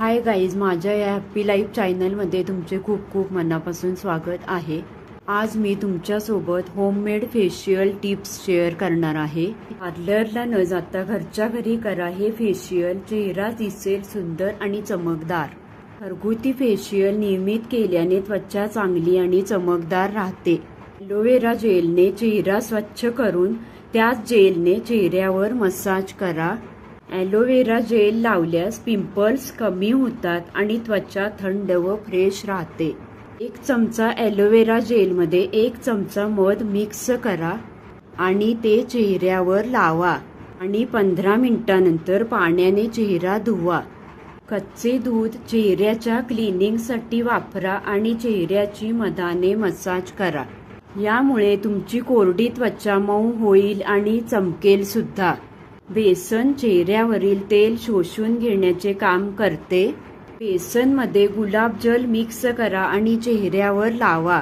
Hi guys, माझ्या या happy life चॅनलमध्ये तुमचे खूप खूप मनापासून स्वागत आहे। आज मी तुमच्यासोबत होममेड फेशियल टिप्स शेअर करणार आहे। पार्लरला न जाता घरच्या घरी करा हे फेशियल, चेहरा दिसेल सुंदर आणि चमकदार। घरगुती फेशियल नियमित केल्याने त्वचा चांगली आणि चमकदार राहते। एलोवेरा जेलने चेहरा स्वच्छ करून त्याच जेलने चेहऱ्यावर मसाज करा। एलोवेरा जेल लावल्यास पिंपल्स कमी होतात आणि त्वचा थंड व फ्रेश राहते। 1 चमचा एलोवेरा जेलमध्ये 1 चमचा मध मिक्स करा आणि ते चेहऱ्यावर लावा आणि 15 मिनिटांनंतर पाण्याने चेहरा धुवा। कच्चे दूध चेहऱ्याच्या क्लिनिंगसाठी वापरा आणि चेहऱ्याची मधाने मसाज करा। यामुळे तुमची कोरडी त्वचा मऊ होईल आणि चमकेल सुद्धा। बेसन चेहऱ्यावरील तेल शोषून घेण्याचे काम करते। बेसनमध्ये गुलाबजल मिक्स करा आणि चेहऱ्यावर लावा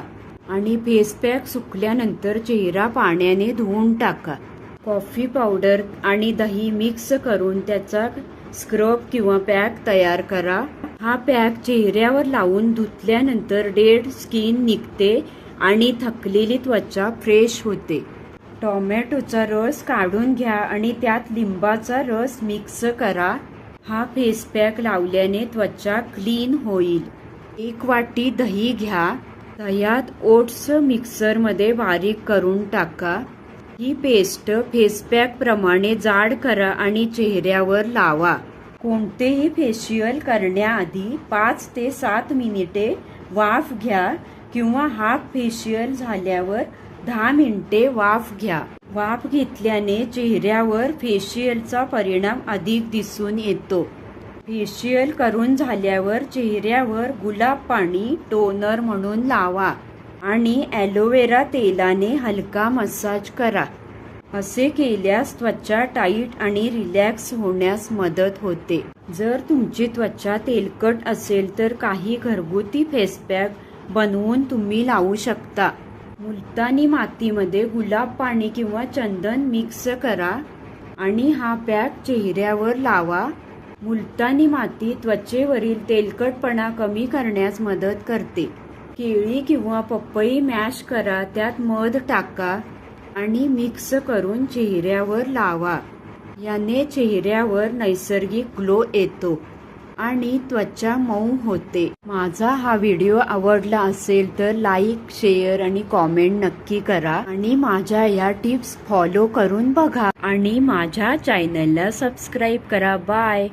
आणि फेस पॅक सुकल्यानंतर चेहरा पाण्याने धुवून टाका। कॉफी पावडर आणि दही मिक्स करून त्याचा स्क्रब किंवा पॅक तयार करा। हा पॅक चेहऱ्यावर लावून धुतल्यानंतर डेड स्किन निघते आणि थकलेली त्वचा फ्रेश होते। टोमॅटोचा रस काढून घ्या आणि त्यात लिंबाचा रस मिक्स करा। हा फेस पॅक लावल्याने त्वचा क्लीन होईल। 1 वाटी दही घ्या, दह्यात ओट्स मिक्सरमध्ये बारीक करून टाका। ही पेस्ट फेस पॅक प्रमाणे जाड करा आणि चेहऱ्यावर लावा। कोणतेही फेशियल करण्याआधी 5 ते 7 मिनिटे वाफ घ्या किंवा हाफ फेशियल झाल्यावर 10 मिनिटे वाफ घ्या। वाफ घेतल्याने चेहऱ्यावर फेशियलचा परिणाम अधिक दिसून येतो। फेशियल करून झाल्यावर चेहऱ्यावर गुलाब पाणी टोनर म्हणून लावा आणि एलोवेरा तेलाने हलका मसाज करा। असे केल्यास त्वचा टाईट आणि रिलॅक्स होण्यास मदत होते। जर तुमची त्वचा तेलकट असेल तर काही घरगुती फेस पॅक बनवून तुम्ही लावू शकता। मुलतानी मातीमध्ये गुलाब पाणी किंवा चंदन मिक्स करा आणि हा पॅक चेहऱ्यावर लावा। मुलतानी माती त्वचेवरील तेलकटपणा कमी करण्यास मदत करते। केळी किंवा पपई मॅश करा, त्यात मध टाका आणि मिक्स करून चेहऱ्यावर लावा। याने चेहऱ्यावर नैसर्गिक ग्लो येतो आणि त्वचा मऊ होते। माझा हा व्हिडिओ आवडला असेल तर लाईक, शेअर आणि कॉमेंट नक्की करा आणि माझ्या या टिप्स फॉलो करून बघा आणि माझ्या चॅनलला सबस्क्राईब करा। बाय।